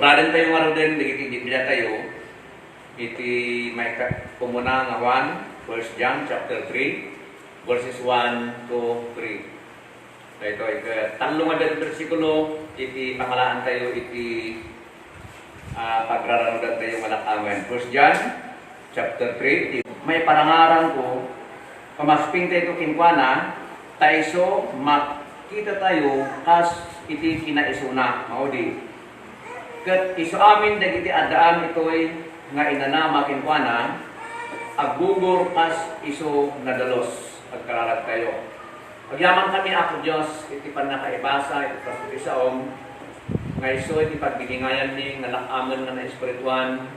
Praden tayo nga rin, digiti tayo. Iti may pumuna nga 1, 1 John chapter 3, verses 1 to 3. Ito ay talong nga dito versikulo, iti pangalaan tayo, iti pagraranudan tayo malakaman. 1 John chapter 3, may parangaran ko, pamasping tayo kinkwana, taiso makita tayo kas iti kinaisuna, maudi. Kat iso amin dagiti adaan ito'y nga inanama kinkwana, aggugor kas iso nadalos, agkararat tayo. Pagyaman kami ako Diyos, iti panakaibasa, iti pasutisaom, nga iso iti pagbiningayan ni, nga nakaman nga na espirituan,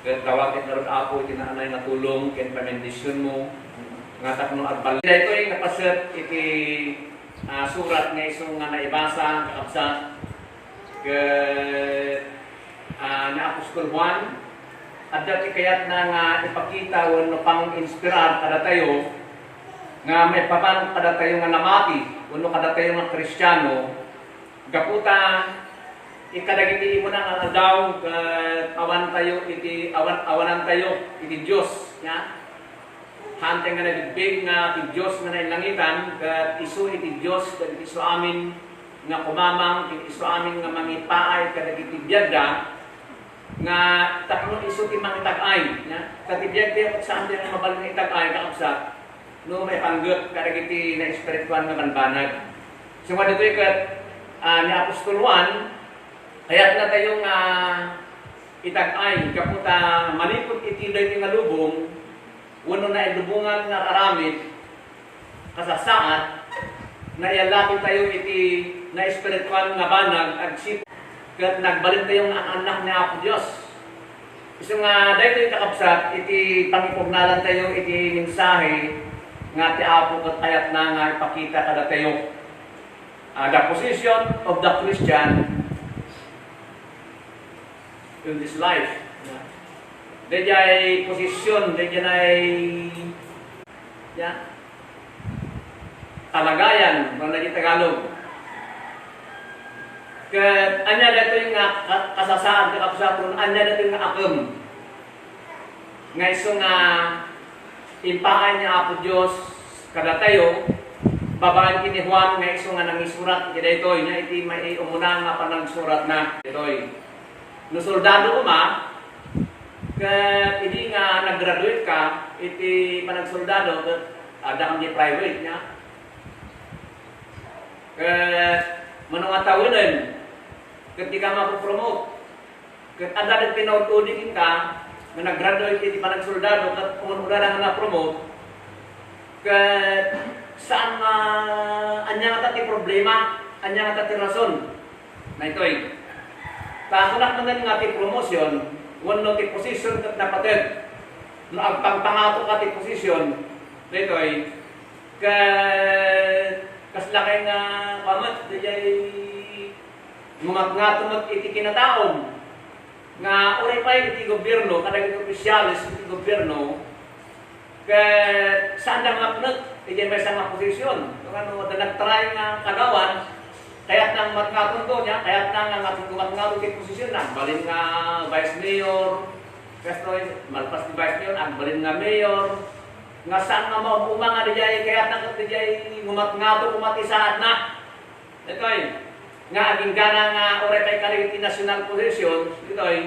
kat kawakit na rin ako, iti naanay na tulong, ken pamendisyon mo, nga takno agbal. Ito yung napaset, iti surat nga iso nga naibasa, kakabsat, na Apostol Juan, at dati kaya't na nga ipakita wano pang inspirar kada tayo nga may papan kada tayo nga namati wano kada tayo nga Kristiyano gaputa ikadagiti mo na nga daw awan tayo iti awanan tayo iti Dios ya hanteng nga nagbig nga iti Dios nga nailangitan kat isu iti Dios kat isu amin nga kumamang iti isu amin nga mangipaay kadagiti biyagda nga takno iso ti mangitag-ay nya katibiyag ti saan ti mabalong itag-ay kaabsat no may panggep kadagiti na espirituan nga banbanag so nga ditoy ket ni Apostol Juan kayat na tayo nga itag-ay kaputa manipod iti daytoy nga lubong wenno na ilubungan nga aramid kasasaat na ialapin tayo iti na espirituan nga banag agsip kat nagbalik tayo nga anak ni Apo Diyos. Iso nga dahito yung kakabsat, iti pangipugnalan tayo, iti mensahe nga ti Apo kat ayat na nga ipakita kada tayo. The position of the Christian in this life. Dayay posisyon, dayay talagayan, kung naging Tagalog. Ket anya dato yung kasasaan kakapsaton anya dato yung akem nga iso nga impaan niya Apo Dios kada tayo babaan kini Juan nga iso nga nangisurat iti daytoy nya iti may umuna nga panagsurat na daytoy no soldado uma ket idi nga nag-graduate ka iti panagsoldado ket ada kang di private nya ket manong atawenan ketika mapopromote ket ada den pinautunin ka nga nag-graduate iti panagsoldado ket umun-una nga na-promote ket saan nga anya nga ti problema anya nga ti rason na itoy kakunak man nga ti promotion wenno ti position ket napatid no agpangpangato ka ti position ditoy ket kaslakay nga pamat diyay ngumat-ngatumot iti kinataon nga uray pa iti gobyerno kadagiti opisyalis iti gobyerno ket saan na mapnag iti may isang posisyon ano nagtry nga kagawan kayat nang matngaton to niya kayat nang nga ngumat-ngato iti posisyon na balin nga vice mayor kastoy malpas ni vice mayor ang balin nga mayor nga saan nga maupuma nga dijay kayat nang dijay ngumat-ngato kumatisaad na itoy nga aging gana nga oray pa'y kaliti national position ito'y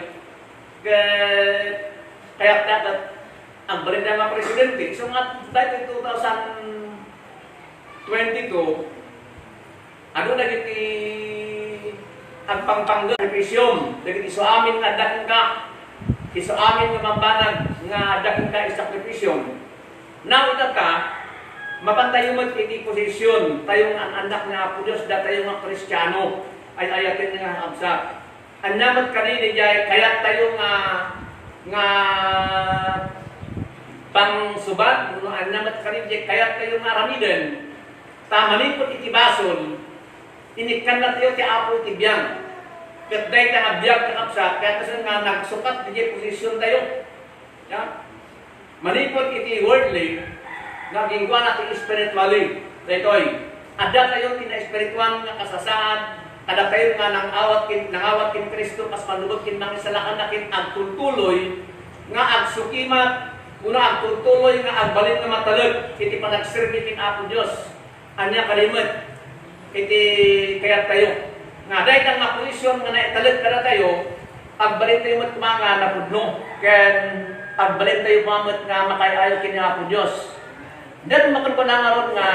kaya dapat ang balin na mga presidente so nga dahil 2022 ano nagiti ang pangpangga revision dagiti iso amin nga daking ka iso amin nga mambanag nga daking ka isakripisyon now ito ka mapantayo mo iti posisyon tayong ang anak nga Apo Diyos da tayo nga Kristiyano ay ayatin nga absat anyamat kanini jay kaya tayo nga pang subat anyamat kanini jay kaya tayo nga ramiden tamanipot iti bason inikan na tayo ti Apo iti biyang ket day nga biyag nga absat kaya kasi nga nagsukat di posisyon tayo manipot iti worldly nagingwa natin spiritually. Ditoy, ada tayo tina espirituan nga kasasaan kada tayo nga nangawat kin Kristo kas manlubot kin mangisalakan nakin agtultuloy nga agsukimat una agtultuloy nga agbalin nga matalag iti panagserbi kin Apo Dios anya kalimot iti kayat tayo nga dahil kang nga posisyon nga naitalag kada tayo agbalin tayo mat mga napudno ken agbalin tayo mamat nga makayayo kin Apo Dios dan makunpanangaron nga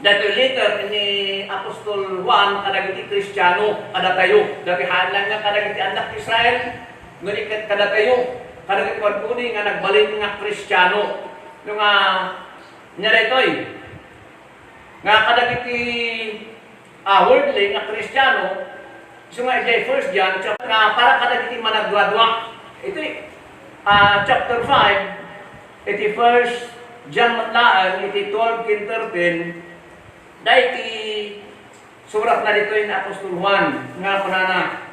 dahil later ni Apostol Juan kadagiti Kristiyano kada tayo dahil halang nga kadagiti anak Israel ngunit kada tayo kadagiti pagpuni nga nagbalin nga Kristiyano nga nya itoy nga kadagiti worldly nga Kristiyano so nga ijay 1 John nga para kadagiti managdwa-dwa ito chapter 5 iti 1 John matlaan iti 12 kin 13 dahil ti surat na dito yung Apostol Juan nga kunana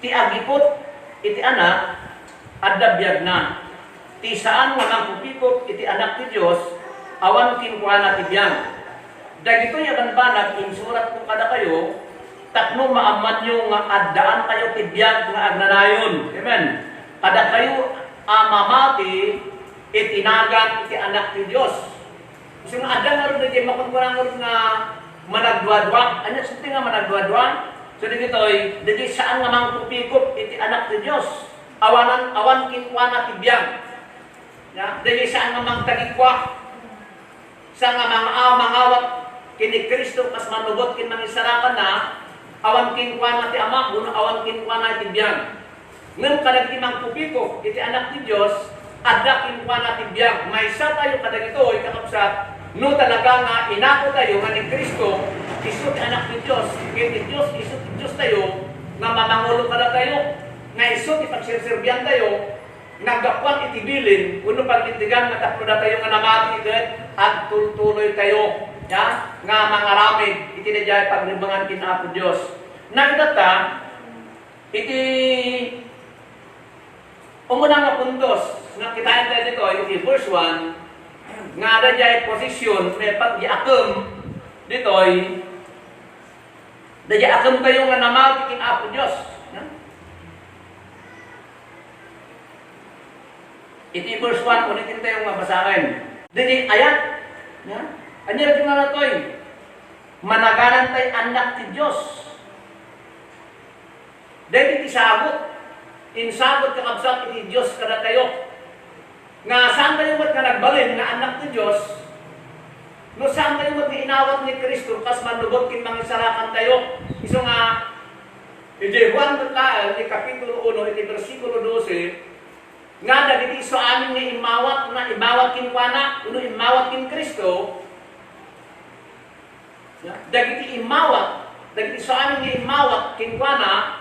ti agipot iti anak adda biyag na ti saan nga nagpupikot iti anak ti Dios awan kinkuana ti biyang dagito yakan banag in surat kung kada kayo takno maaman nyo nga addaan kayo ti biyag nga agnanayon amen kada kayo mamati itinagan iti anak ti Dios. So nga ada nga rin na makunkurang nga managdwa-dwa. Ano sa nga managdwa-dwa? So dito'y, dito saan nga mang pupikop iti anak ti Diyos. Awan kinkwa na tibiyang. Ya? Dito saan nga mang tagikwa. Saan nga mangawat kini Kristo kas manubot kin mangisarakan na awan kinkwa na ti ama, awan kinkwa na tibiyang. Ngayon kadagiti mang pupikop iti anak ti Diyos, ada kinkwa na tibiyang. May isa tayo kadagito, ikakapsat, no talaga nga inako tayo nga ni Kristo, iso ti anak ni Diyos, kaya ti Diyos, iso ti Diyos tayo, nga mamangulo kada tayo, nga iso ti pagsirsirbiyan tayo, naggapuan itibilin, uno paglintigan nga tapno na tayo nga namati ket at tuloy tayo, ya? Nga mangaramid, iti na dyan pagribangan kin Apo Diyos. Nagdata, iti umuna nga puntos, nga kitain tayo dito, iti verse 1, nga ada jay posisyon may pagdiakem ditoy daya akem tayo nga namati kin Apo Dios iti verse 1 ulitin tayo nga basahin dili ayat anya rin nga natoy managanan tayo anak ti Dios dahil iti sabot insabot kakabsat iti Dios kada tayo nga saan tayo mat nga nagbalin nga anak ni Diyos no saan tayo mat nga inawat ni Kristo kas manlubot kin mangisarakan tayo iso nga iti Juan matlaan ni kapitulo 1 iti versikulo 12 nga dagiti iso amin nga imawat kin kuana uno imawat kin Kristo dagiti iso amin nga imawat kin kuana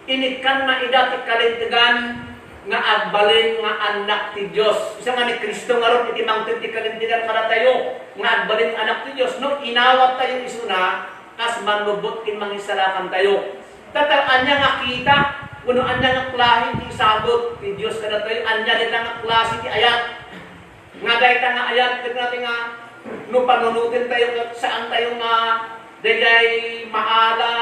inikan na idati kalintigan nga agbalin nga anak ti Dios. Isa nga ni Kristo nga ron iti mangted ti kalintigan kada tayo nga agbalin anak ti Dios no inawat tayo isuna kas manlubot kin mangisalakan tayo. Tataw anya nga kita kuno anya nga klase ti sabot ti Dios kada tayo anya dita nga klase ti ayat. Nga dayta nga ayat ket natin nga no panunutin tayo saan tayo nga dayay maala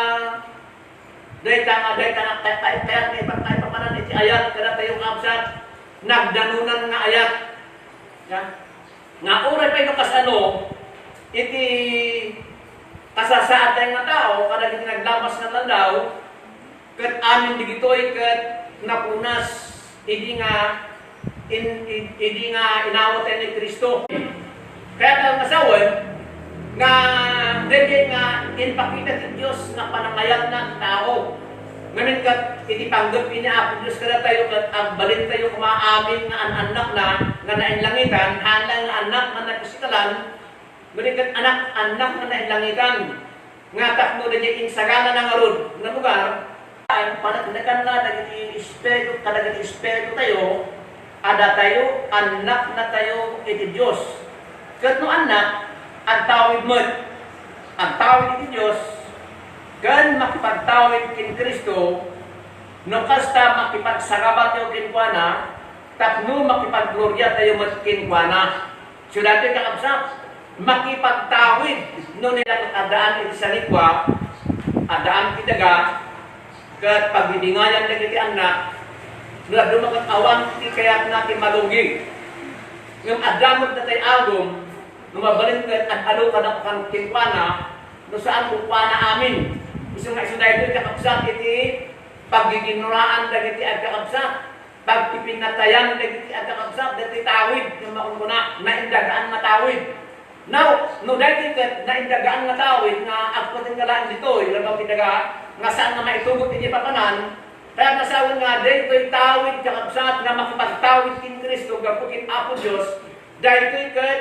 dayta nga tayo ni patay pamanan iti ayat kada tayo nga absat nagdanunan nga ayat nga oray pa ino kasano iti kasasaad tayo nga tao kada iti naglamas nga landaw ket amin digitoy ket napunas idi nga inawat tayo ni Kristo kaya tayo masawan nga dili nga inpakita ti Dios nga panangayat na tao. Ngamin kat iti panggap ini Apo Dios kada tayo kat agbalin tayo kumaamin nga anak na nga nainlangitan, halang nga anak nga nagpisikalan, ngamin kat anak nga nainlangitan. Nga takno na diya insagana na nga rod na lugar, panagdakan na dagiti espiritu kadagiti espiritu tayo, ada tayo anak na tayo iti Dios. Kat no anak ang tawid mo, ang tawid iti Diyos, gan makipagtawid kin Kristo, no kasta makipagsarabat tayo kin kuana, tapno makipagglorya tayo mat kin kuana. So dati kakabsat, makipagtawid no nila adaan iti sa likwa, adaan ti daga, kat pagbibingayan na iti anak, na dumagat awan ti kayat natin malugi. Yung adamot na tayo agom, numabalin ka at ano ka na kang timpana, no saan kupana amin. Gusto nga iso dahil ito kakabsat iti paggiginuraan na iti agkakabsat. Pagpipinatayan na iti agkakabsat, dati tawid, yung makunkuna, naindagaan matawid. Now, no dahil ito, naindagaan matawid, nga agpating kalaan dito, ilabaw tinaga, nga saan na maitugot iti papanan, kaya nasawan nga dahil ito'y tawid kakabsat na makipagtawid kin Kristo, gapukin Apo Diyos, dahil ito'y kat,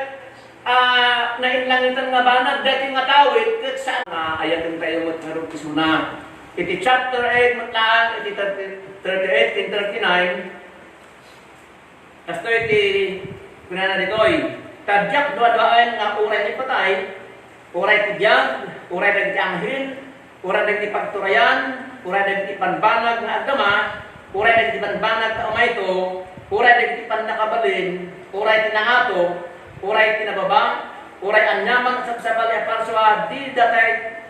nainlangitan nga banag, dahil nga tawid, kat saan na ayatin tayo matmarong kisuna. Iti chapter 8 matlaan, iti 38 and 39, kasto iti, kunana dito'y, tadyak dua-duaan nga uray ni patay, uray ti biyag, uray ti anghel, uray ti pagturayan, uray ti panbanag nga agama, uray ti panbanag nga umayto, uray ti pandakabalin, uray ti nangato, uray ti nababa, uray anyamang sabsabali aparswa, di datay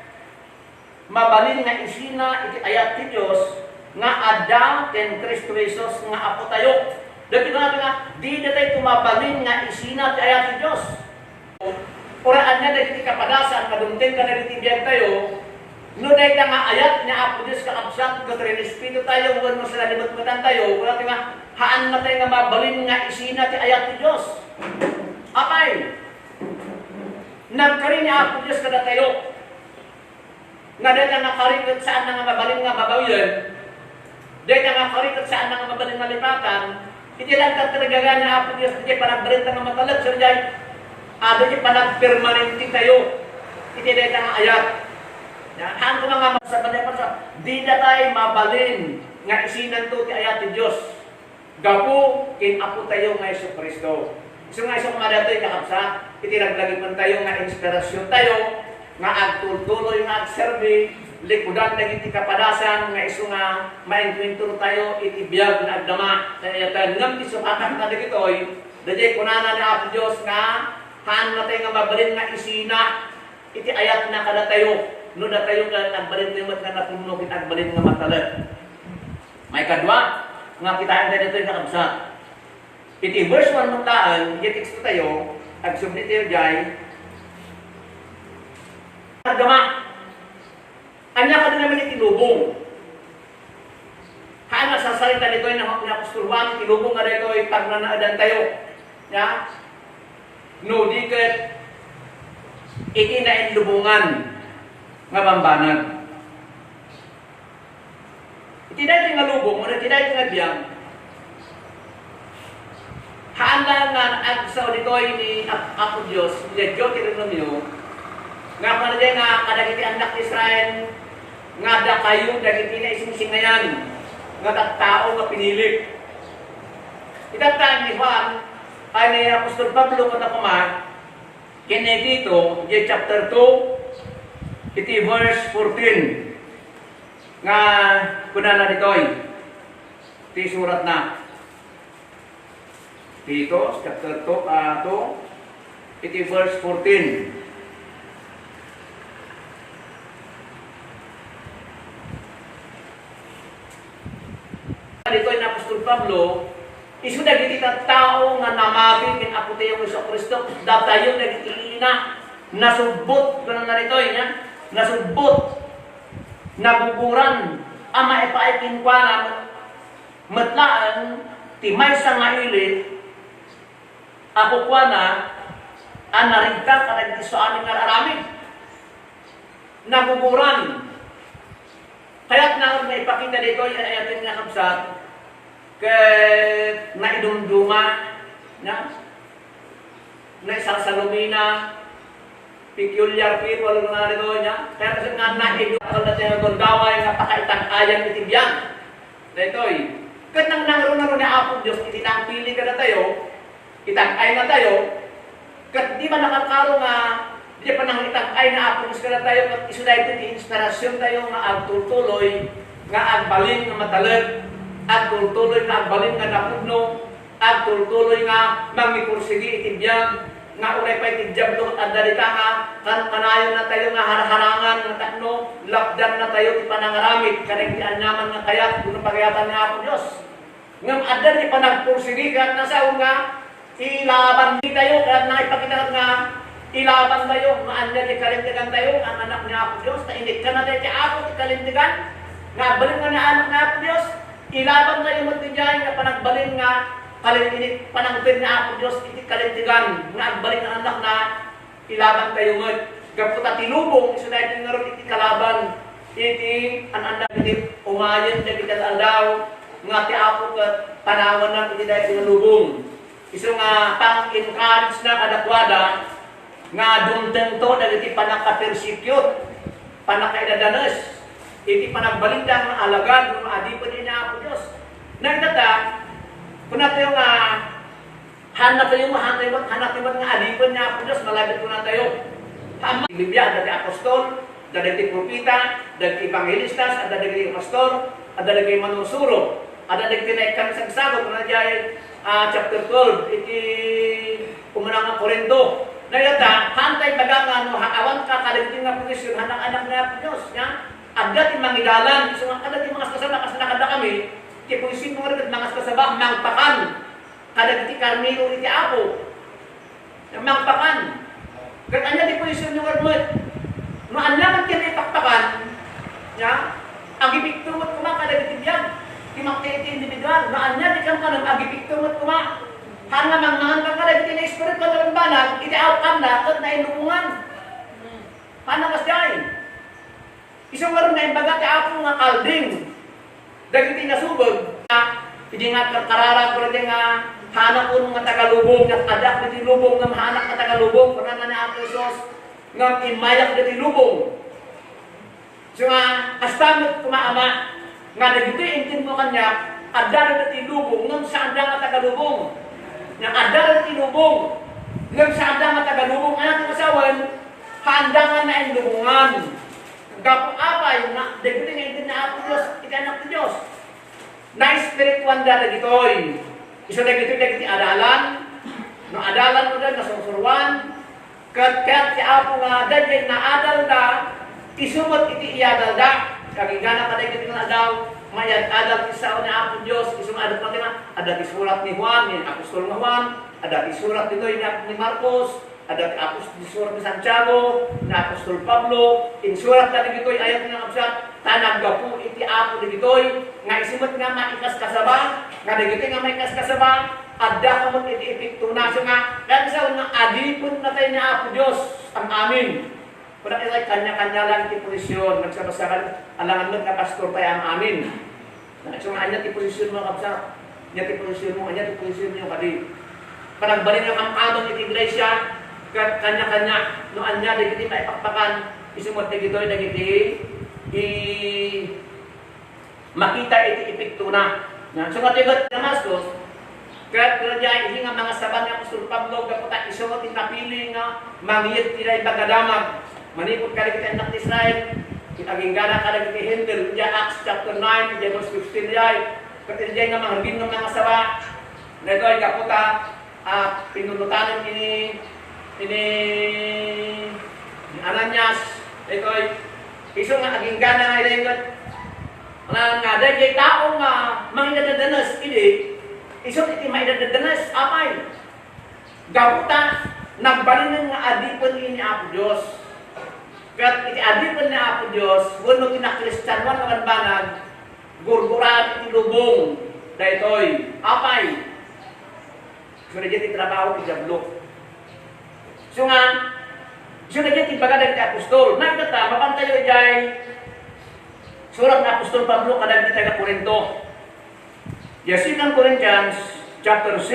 mabalin nga isina iti ayat ti Diyos nga adda ken Kristo Jesus nga apo tayo. Dati nga, di datay tumabalin nga isina ti ayat ti Diyos. Oraan niya dahil iti kapadasan, kadumtin ka na iti biyag tayo, no dahil nga ayat niya Apo Diyos kakabsat, katrin espiritu tayo, huwag mo sila libot-matan tayo, wala nga, haan na tayo nga mabalin nga isina ti ayat ti Diyos. Apay, nagkarin niya Apo Diyos kada tayo, nga dahil nga nakaritot saan na nga mabalin nga babawilan, dahil nga nakaritot saan na nga mabalin nga lipatan, hindi lang tatragagan na Apo Diyos, hindi panagbalita nga matalag, sir Jai. Hindi panagpermanente tayo. Hindi dahil nga ayat. Haan ko nga masabalay pa sa, di na tayo mabalin nga isinan to ti ayat ti Diyos. Gapo, kin Apo tayo nga Iso Kristo. So nga isang madatoy kakapsa, itinagdagin man tayo nga inspirasyon tayo, nga agtultuloy nga agserbi, likudan na iti kapadasan nga iso nga mainkwento tayo iti biyag na agdama sa ayatan ngam ti supakat na dagitoy dajay kunana ni Apo Dios nga haan na tayo nga mabalin nga isina iti ayat na kada tayo no na tayo nga agbalin tayo mat nga napuno iti agbalin nga matalag. May kadwa nga kitaan tayo dito yung kakabsa iti verse 1 mutaan iti teksto tayo agsublit tayo jay agdama. Anya ka naman itinubong. Haan sa salita nito ay napustulwan, tinubong nga dito ay pagnanaadan tayo. Ya? No, di kat itinainlubungan nga bambanag. Itinay nga lubong, o itinay nga biyang. Haan lang nga agsaw dito ay ni Apo Diyos, ni Diyos tinunumyo, nga kanagay nga kadagiti anak ni Israel, nga da kayo dagiti na isinsingayan nga tao nga pinilik. Itatang ni Juan ay ni Apostol Pablo katapaman kini dito di chapter 2 iti verse 14 nga kunana ditoy ti surat na dito chapter 2 iti verse 14. Dito ay Apostol Pablo, isu dagiti tao nga namati kin Apo tayo Hesus Kristo, datayo dagiti ina nasubot kanang narito niya, nasubot nabuburan ama ipaikin kwa matlaan ti maysa nga ilit ako kwa na anarigta kadagiti so amin nga aramid nabuburan. Kaya't na ipakita dito ay ayatin nga kabsat naidumduma na isasalumina peculiar people nga dito niya kaya kasi nga naidumduma na tayo gondaway nga pakaitang-ayan itibyan dito kat nang nangro ni Apo Diyos itinang pili ka na tayo itang-ay na tayo kat di ba nakakaro nga di pa nang itang-ay na Apo Diyos ka na tayo kat iso dahil iti inspirasyon tayo nga agtutuloy nga agbalin nga matalag agtutuloy nga agbalin nga napudno agtutuloy nga mangipursigi itibyan nga ulay pa'y tidyablo at dalita nga kanayon na tayo nga harangan nga takno lapdan na tayo ti panangaramid kanagdian naman nga kayat kung pagayatan nga ako Diyos ngam adda ti panagpursirikat na sa nga ilaban di tayo at na ipakita nga ilaban tayo nga anda ti kalintigan tayo ang anak nga ako Diyos na init ka na tayo ti ako ti kalintigan nga balin nga na anak nga ako Diyos ilaban tayo mo ti dyan nga panagbalin nga kalintinit panangpid na ako Diyos iti kalintigan nga agbalik ng anak na ilaban tayo mo gaputa tinubong iso na ito nga rin iti kalaban iti ang anak iti umayon na kita aldaw nga ti ako panawan na iti dahil sinalubong iso nga pang-encourage na kadakwada nga dumteng to na iti panakapersecute panakaidadanes iti panagbalindang na alagad ng adipon niya ako Diyos nagdata kung natin yung hanap tayo nga adipon niya ako Diyos, malapit ko na tayo. Biblia, dati apostol, dati propita, dati evangelistas, at dati pastor, at dati manusuro, at dati tinaikan sa sagot, kung nandiyan chapter 12, iti umunang ang Korinto. Nagata, hantay baga nga, awan ka kaligting nga posisyon, anak-anak nga po Diyos. At dati mangidalan, so nga kadati mga kasama, kasi nakada kami, iti posisyon mo rin mga kasama, mangpakan. Kadati karmino iti apo. Mangpakan. Katanya di posisyon nyo rin mo, maanya man kaya ipakpakan, ang ipiktumot kuma kadati diyan. Timakti iti individual, maanya di kang kanang agipiktumot kuma. Hanga mangangan ka kadati na spirit ko na banag, iti outcome na, at na inumungan. Hana kas dyan. Isang waron na imbaga ti apo nga kalding. Dagiti nasubog, hindi nga karara ko rin nga hanak ko nga tagalubong, at adak na lubong nga mahanak na tagalubong, kung nga na ako Isos, nga imayak na lubong. So nga, kastamot kumaama, nga nagito intin mo kanya, adar na lubong, nga saan nga tagalubong. Nga adar na lubong, nga saan nga tagalubong, anak ng asawan, handa nga na ang lubungan. Gapo-apay, nagito nga intin na ako Diyos, ikanak ng Diyos. Na espirituan da dagitoy. Iso dagitoy dagiti adalan. No adalan ko da nasungsuruan. Kat ti apo nga dadyan na adal da isumot iti iadal da. Kagigana ka dagiti nga daw mayad adal ti sao ni apo Dios isum adal pati nga ada ti surat ni Juan ni apostol nga Juan, ada ti surat ditoy ni Marcos, ada ti apostol di surat ni Santiago, ni apostol Pablo, in surat da dagitoy ayat nga absat tanaggapu iti apo dagitoy nga isimot nga maikas kasaba nga dagitoy nga maikas kasaba adda kamot iti epekto na so nga kaya sa nga adipon na tayo ni apo Dios ang amin kuna kay kanya-kanya lang ti posisyon nagsabasakan alangan mo nga pastor tayo ang amin so nga anya ti posisyon mo kapsa nya ti posisyon mo anya ti posisyon mo kadi panagbalin nga kamkamang iti iglesia kanya-kanya no anya dagiti maipakpakan isumot dagitoy dagiti makita iti epekto na. So nga tigot Damascus, kaya diyan hindi nga mga saban nga Apostol Pablo kaputa isuot napili nga mangiyet tila ibagadamag. Manipot ka kita anak Israel, kitagingana ka dagiti Hintil, diyan Acts chapter 9, diyan verse 15 diyan. Kasi diyan nga mangharbin ng mga saba. Na ito ay kaputa pinulutanan ini Ananias. Ito ay iso nga aging gana nga ilayot. Nga dahil tao nga manginadadanas ini, iso iti maidadadanas, apay. Gaputa, nagbalin nga adipon ini Apo Diyos. Kat iti adipon ni Apo Diyos, wano kinakristanwan naman banag, gurguran iti lubong, dahitoy, apay. So na dyan trabaho iti jablok. So nga, so na dyan baga dahil apostol. Nagkata, mapantayo dyan, surat na Apostol Pablo kadang kita taga Korinto. Yes, 2 Corinthians chapter 6,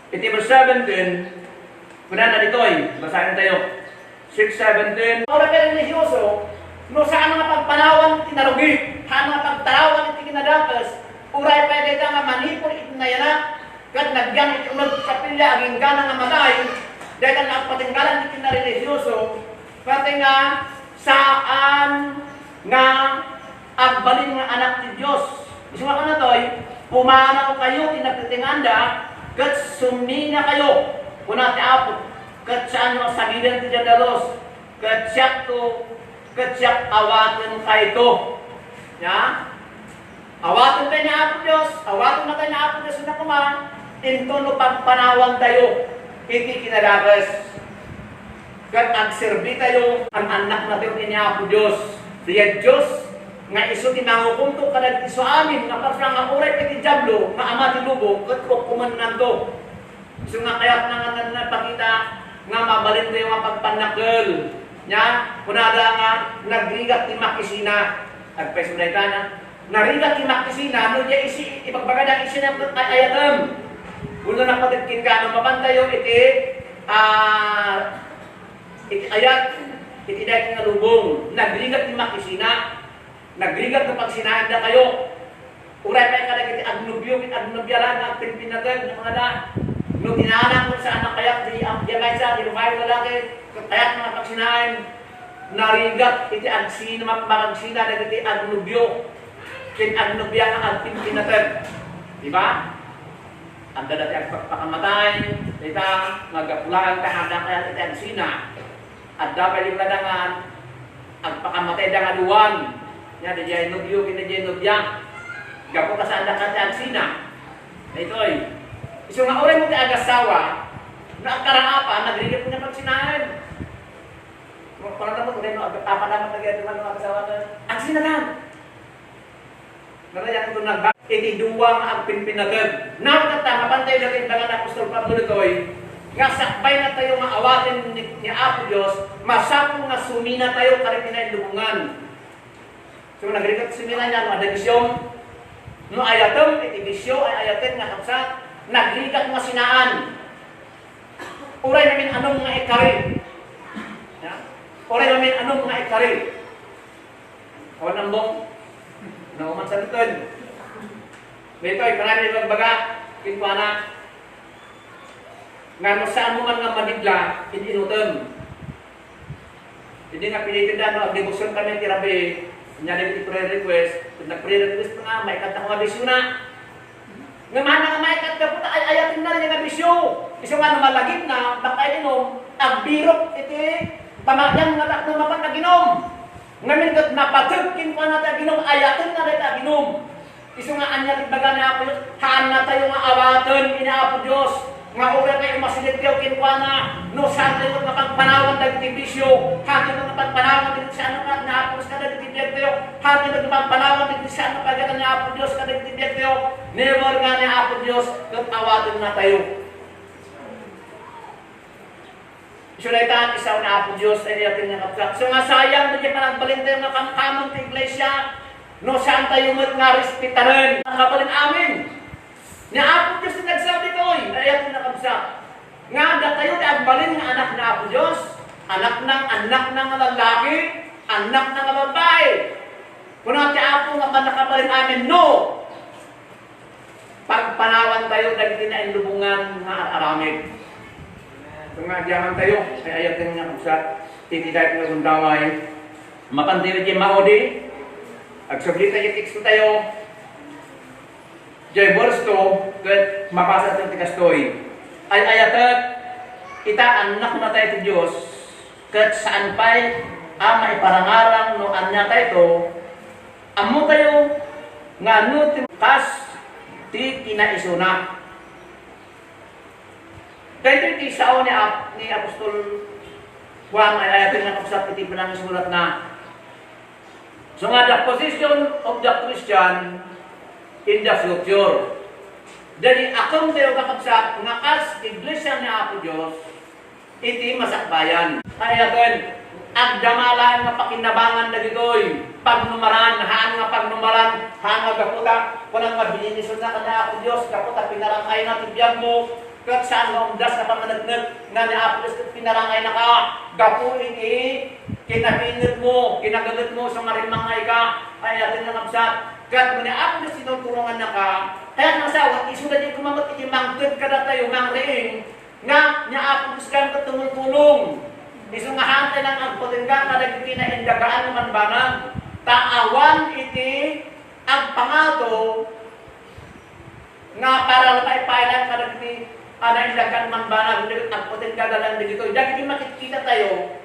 iti verse 17, kuna na ditoy, basahin tayo. 6:17. Ora ka religyoso, no saan nga pagpanawan tinarugi, hana pagtarawan iti kinadakas, uray pwede ka nga manipon iti nayanak, kat nagyang iti unod kapilya aging gana nga matay, dahil ang patinggalan iti na religyoso, pati nga saan nga agbalin nga anak ti Diyos. Gusto nga na to'y, pumanaw kayo, tinagtitinganda, kat sumina kayo. Kuna ti Apo, ket saan mo sabilan ti Dios, ket siyak awaten kayto. Ya? Awaten kay ni Apo Dios, awaten na kay ni Apo Dios na kuma, into no pagpanawang tayo, iti kinalagas. Ket agserbi tayo, ang anak natin ni Apo Dios. Diya Dios, nga iso tinangukunto kadag iso amin, nga parang nga uray piti Diablo, nga ama ti lubog, ket kuman nanto. Iso nga kaya nga napakita, nga mabalin tayo nga pagpanakil. Nya, kunada nga, nagrigat ti Makisina, agpaisunay ka na, narigat ti Makisina, no diya isi, ipagbaga na isi na ayatam. Uno na patagkin ka, no mapantayo iti ayat, iti dahil nga lubong, nagrigat ti Makisina, nagrigat na pagsinaan na kayo, uray pa yung kadag iti agnubyo, iti agnubyalan, ang pinpinagag, ng mga na, no tinanan ko sa anak kayak, di ambyagay sa, di lumayo lalaki, kayak mga pagsinaan, narigat iti agsina, makagsina, na iti agnubyo, iti agnubya nga ang pinpinagag, di ba? Ang dati ang pagpakamatay, ita, magapulaan ka handa kaya iti agsina, at dapat yung ladangan, ang pakamatay da nga duwan, yan, di dyan nubyo, kita dyan nubya, gapo ka sa handa ka iti agsina, na ito'y, iso nga oray mo ti agasawa, na ang karangapa, nagrigit mo niya pagsinahan. Parang naman, kung ano, apa naman nag-iatuman ng agasawa na, agsina lang. Narayan ko nagba, iti duwang ang pinpinagad. Nakakata, mapantay natin tangan na Apostol Pablo ito'y, nga sakbay na tayo nga awatin ni Apo Diyos, masapong nga sumina tayo karipina yung lubungan. So nagrigat sumina niya, no adagisyon, no ayatom, iti bisyo, ay ayatin nga kapsat, nagrigat nga sinaan. Uray namin anong nga ikari. Ya? Uray namin anong nga ikari. Kawan ang bong, nauman sa likod. Dito ay karami ng baga, kinpana. Nga no saan mo man nga manigla, hindi inutom. Hindi nga pinitindan, no, abdibusyon kami tirabi, niya naging pre-request, nag-pre-request pa nga, may kanta ko nga bisyo na. Nga mana nga may kanta po, ay ayatin na rin nga bisyo. Isang nga malagip na, baka inom, ang birok, iti, pamakyan nga tak naman naginom. Ngayon kat napatagkin pa natin ginom, ayatin na rin naginom. Isang nga anya baga na Apo Diyos, haan na tayo nga awatin, ina Apo Diyos. Nga ura kayo masilityaw kinwa na, no saan tayo nga pagpanawan dagiti bisyo, haan tayo nga pagpanawan dagiti sa ano nga na Apo Diyos ka dagiti biyagtayo, haan tayo nga pagpanawan dagiti sa ano pagkata na Apo Diyos ka dagiti biyagtayo, never nga ni Apo Diyos, kat awatin na tayo. Isulaitan, isaw na Apo Diyos, ay natin nga kapsak. So nga sayang, hindi pa nagbalin tayo nga kamkamang sa iglesia, no saan tayo nga respetaran, ang kabalin amin. Ni Apo Diyos na nagsabi ko, ayat na kabsa. Nga tayo na agbalin ng anak na Apo Diyos, anak ng lalaki, anak ng babae. Kung natin Apo nga manakabalin amin, no! Pagpanawan tayo, dagiti na inlubungan nga aramid. Kung nga diyaman tayo, ay ayat na kabsa, titiday ko na sundaway, mapandiri di maodi, agsabli tayo, text tayo, jay borsto, ket mapasa itong tikastoy. Ay ayatat, ita anak na tayo ti Diyos, ket saan pa'y maiparangarang no anya tayo to, amo tayo nga no kas ti kinaisuna. Dahil iti sao ni Apostol Juan ay ayatin na kapsat iti pinang sulat na, so nga the position of the Christian in the future. Jadi akong tayo kakabsak nga as iglesia ni Apo Diyos, iti masakbayan. Ayaton, agdamalan nga pakinabangan na ditoy, pagnumaran, haan nga pagnumaran, haan nga gaputa, kunang nga bininison na ka na Apo Diyos, gaputa pinarangay na tibiyag mo, kat saan nga umdas na pamanagnet, nga ni Apo Diyos, pinarangay na ka, gapuin kinapinit mo, kinagalit mo sa marimangay ka, ayatin na kapsat, kat mo ni Apo Diyos sinutulungan na ka, kaya nga sawa, isulat yung kumamot, itimangtid ka na tayo, mang reing, nga niya Apo Diyos ka na tumulong. Isu nga hante ng agpatinggan na nagiti na indagaan naman banang, taawan iti ang pangato, nga para maipailan ka nagiti ana ilagan man banag agputin kagalan dito dagiti makikita tayo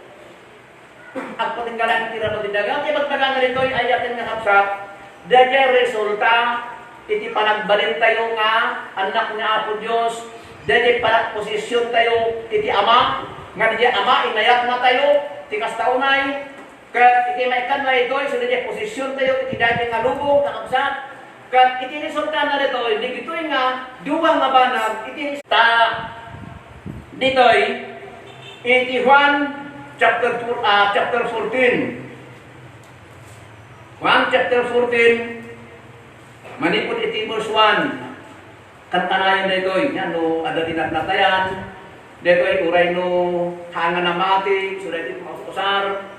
agputin kagalan tira mo didaga kay magbagang dito ayatin nga kapsat dagay resulta iti panagbalin tayo nga anak ni Apo Dios dagay para posisyon tayo iti ama nga di ama inayat na tayo tikas taunay ket iti maikan na ito so dagay posisyon tayo iti dagay nga lubog nga kapsat kat iti resulta na dito, dito nga, duwang nga banag, iti ta dito'y, iti Juan chapter 14. Juan chapter 14, manipod iti verse 1. Kantanayon na dito'y, yan no, ada tinatnatayan, dito'y uray no, hanga na mati, sulit iti mausar,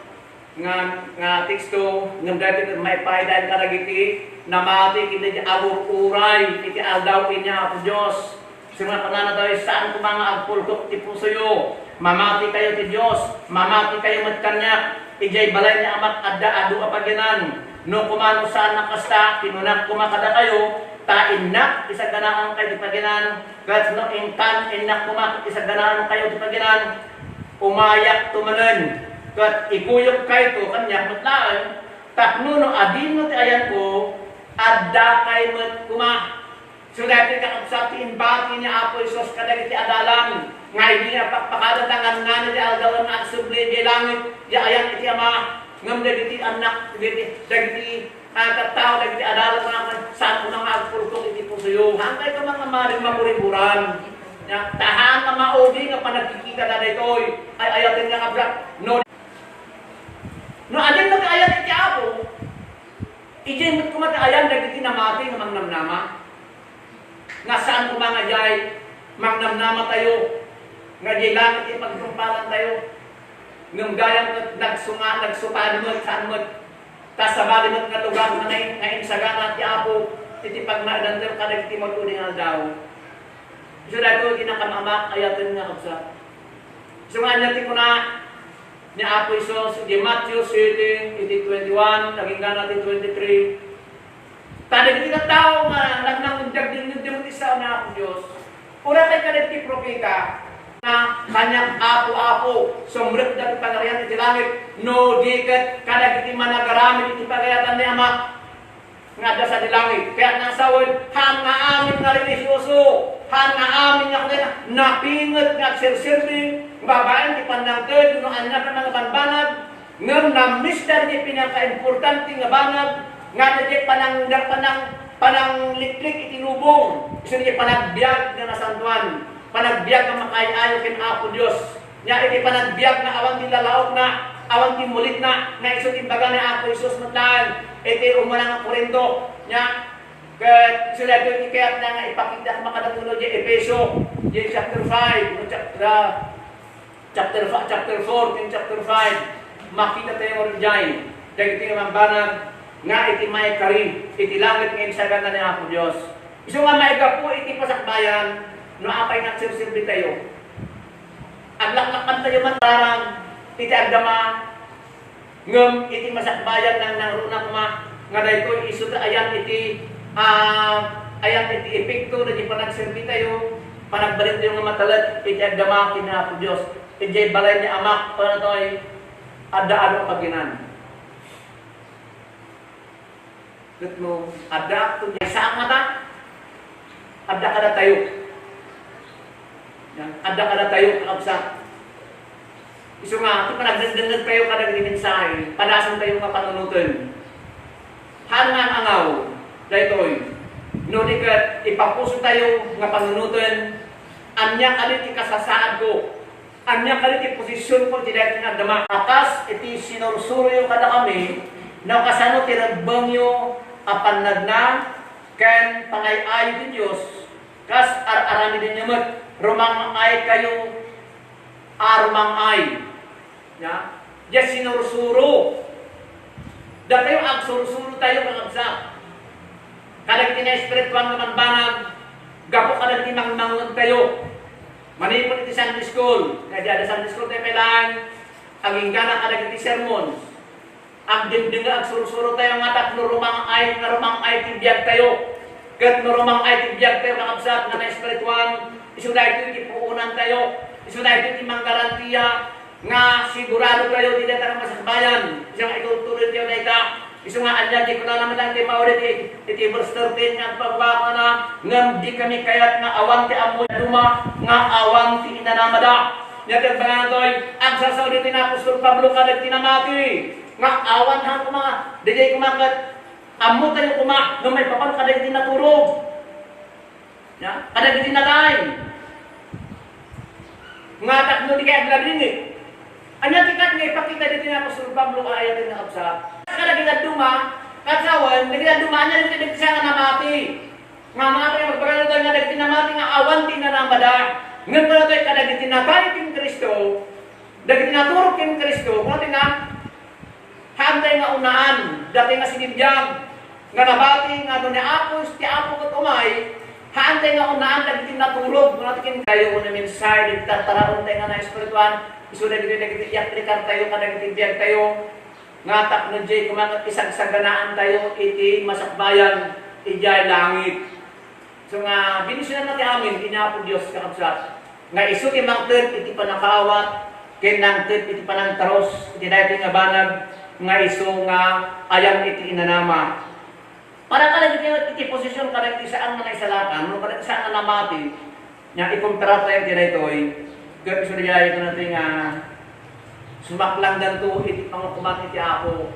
nga teksto ngam dati may paidan karagiti namati kita di abur uray iti aldaw inya Apo Dios sima panana tayo saan ko mga agpulkok ti pusoyo mamati kayo ti Dios mamati kayo met kanyak ijay balay ni amat adda adu apaginan no kumano saan nakasta tinunak kumakada kayo ta innak isa ganaan kayo ti paginan kat no inkan innak kumak isa ganaan kayo ti paginan umayak tumanen kat ikuyok kay to kanya matlaan takno no adin no ti ayan ko adda kay met kuma so dati ka sa tinbati niya Apo Isos kadagiti adalan nga hindi na pakadatangan nga ni aldawan at subli di langit di ayan iti ama ngam dagiti anak dagiti tattao dagiti adalan nga saan ko nang agpulkong iti pusoyo hangkay ka mga maring mapuriburan tahan na maudi nga panagkikita na ditoy ay ayatin nga kabrak no adin nag-ayat iti Apo, ijay mo't kumatayan dagiti namati nga mangnamnama. Nga saan kumangajay, mangnamnama tayo, nga di langit ipagtumpalan tayo. Ngam gayang nagsupan mo, saan mo, tasabali mo't nga lugar nga nainsagana iti Apo, iti pagmaadan tayo kadagiti mag-uning aldaw. So dahil iti nakamamak, ayatin nga kapsa. So nga natin ko na, ni Apo Isos di Matthew 17, 21, naging natin 23. Tadi kita tahu nga nagnanguddag din yung isa na Apo Diyos. Una tayo kaniti propeta na kanyang Apo-Apo sumrip dati pagarihan iti langit no diket kadagiti managaramit iti pagayatan ni Ama nga da sa dilangit. Kaya nasawad han nga amin nga religyoso han nga amin nga kaya napinget nga sirsirbing babaen ti panangted no anak nga mga banbanag ngem na mister di pinaka-importante nga banag nga di panang liklik iti lubong iso di panagbiag nga nasantuan panagbiag nga makaayo ken Apo Dios nya iti panagbiag nga awan ti lalaok na awan ti mulit na iso ti baga ni Apo Isos matlaan iti umanang Korinto nya ket sila iti kayat na nga ipakita makadatulo di Efeso di chapter 5 chapter 4 and chapter 5 makita tayo rin dyan dagiti nga banag nga iti may kari iti langit ngayon sa ganda ni Apo Diyos iso nga maiga po iti pasakbayan no apay nagsirsilbi tayo aglaklakan tayo man tarang iti agdama ngem iti masakbayan ng narunang nga dayto iso ayan iti epekto na di panagsilbi tayo panagbalit tayo nga matalat iti agdama kin Apo Diyos iti balay ni Amak para to'y ada paginan. Ket mo ada to sa mata ada kada tayo. Yan ada kada tayo kabsa. Isu nga ti panagdendend tayo kada mensahe, padasan tayo nga panunutan. Hangan angaw daytoy. No di ket ipapuso tayo nga panunutan anya kadit ti kasasaad ko. Anya kalit posisyon ko ti dati nga dama. Akas iti sinursuyo kada kami na kasano ti ragbangyo apan nagna ken pangay-ayo ti Dios kas ar-arami din nyumet rumang ay kayo armang ay ya ya sinursuro datayo agsursuro tayo kagabsa kada ti na espiritual nga banag gapo kada ti mangmangon tayo manipon iti Sunday School. Kaya ada Sunday School tayo kailangan aging gana ka iti sermons. Ang dingdinga, ang suro-suro tayo nga tatlo rumang ay tibiyag tayo. Kat no rumang ay tibiyag tayo kakabsat na na-espirituan, iso dahil iti puunan tayo, iso dahil iti manggarantiya, nga sigurado tayo di data ng masakbayan, iso nga itutuloy tayo na ita, iso nga anya di ko na naman lang di maulit iti verse 13 nga pagbaka na, ngam di kami kayat nga awan ti amoy duma, nga awan ti inanamada. Yatag ba nga to'y, ang sasauli ti na Apostol Pablo kadag tinamati, nga awan hang kuma, di jay kumakat, amo tayo kuma, no may papan kadag tinaturog. Ya, kadag tinatay. Nga takno di kaya glabing eh. Anya tikat nga ipakita dito na Apostol Pablo ka ayatin na kapsa. Kadag duma, katsawan, duma niya dito dito siya nga namati. Nga mga tayo magpagano tayo nga tinamati nga awan tinanamada. Ngayon pala tayo kadag tinatay kin Kristo, dagit tinaturog kin Kristo, kung natin nga, hantay nga unaan, dati nga sinibiyang, nga nabati nga doon ni Apos, ti Apo kat umay, hantay nga unaan, dagit tinatulog, kung natin kayo na minsay, dagit tataraon tayo nga na espirituan, iso dagit iaktrikan tayo, kadagit biyag tayo, nga takno jay, kumangat isang saganaan tayo, iti masakbayan, ijay langit. So nga, binisyon natin amin, inapo Diyos kakabsat, nga iso ti mangtid, iti panakawat, kinangtid, iti panangtaros, iti dahil nga banag, nga iso nga ayang iti inanama. Para kalag iti posisyon kalag isaan nga naisalakan, no kalag isaan nga namati, nga ikumpara tayo iti daytoy, kaya iso nilay ito natin nga sumaklang ganito, iti pangukumat iti ako,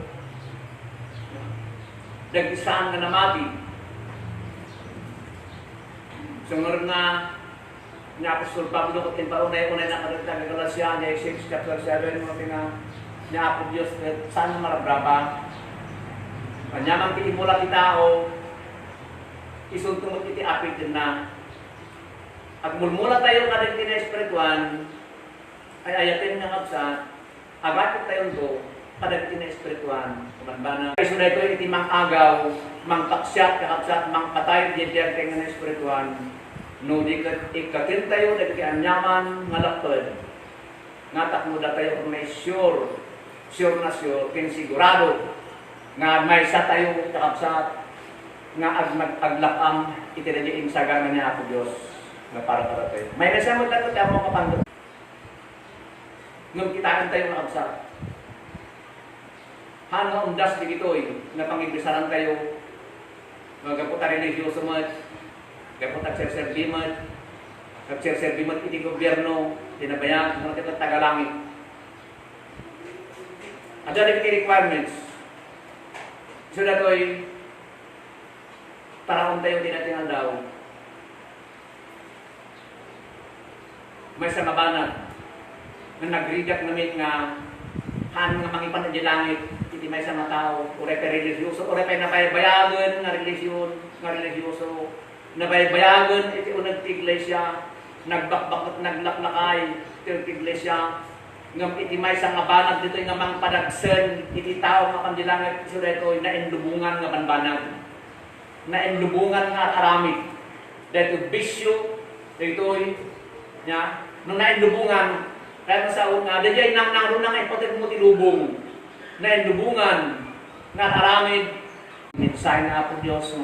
dag-isaan nga namati. Sunod na ni Apostol Pablo kung tinpaunay na nakadagdag ng Galasya, niya 6 chapter 7, mga ni Apo Diyos, saan na marabrapa? Kanyamang piimula ti tao, isuntungod iti apit din na. At mulmula tayo kadagti na espirituan, ay ayatin nga kapsa, agapit tayo to, kadagti na espirituan, kumanbana. Iso na ito iti mang agaw, mang taksyat, kakapsat, mang patay, diyag tayo nga na espirituan, no di ikatin tayo, dagti anyaman, nga lakpad, nga takmo da tayo kung may sure na sure, kinsigurado, nga may sa tayo, kakapsat, nga aglakang itinadyain sa gana niya ako Diyos, nga para tayo. May nasa mo tayo, tayo mga kapandot. Nung kitaan tayo nga kapsat, hanga undas di ito'y, nga pangibisaran tayo, magaputa religyoso mo, gaputa serserbimat, nagserserbimat iti gobyerno, tinabayang, mga ito tagalangit. Ada iti requirements. So na to'y, paraon tayo tinatingan daw. May sa mabanat, na nagridak namin nga, han nga mangipan na di langit, iti may sa mga tao, ure pa religyoso, ure pa napayabayagan nga relisyon, nga religyoso, napayabayagan, iti unag ti iglesia, nagbakbak at naglaklakay, iti iglesia, nga iti may sa nga banag dito nga mang padagsen, iti tao nga pandilangit, iso dito, nainlubungan nga panbanag, nainlubungan nga aramid, dito bisyo, dito, nya, nung nainlubungan, kaya sa una, dayay nang runang ipotek mo tilubong, nainlubungan, nga aramid, minsahe na po Diyos,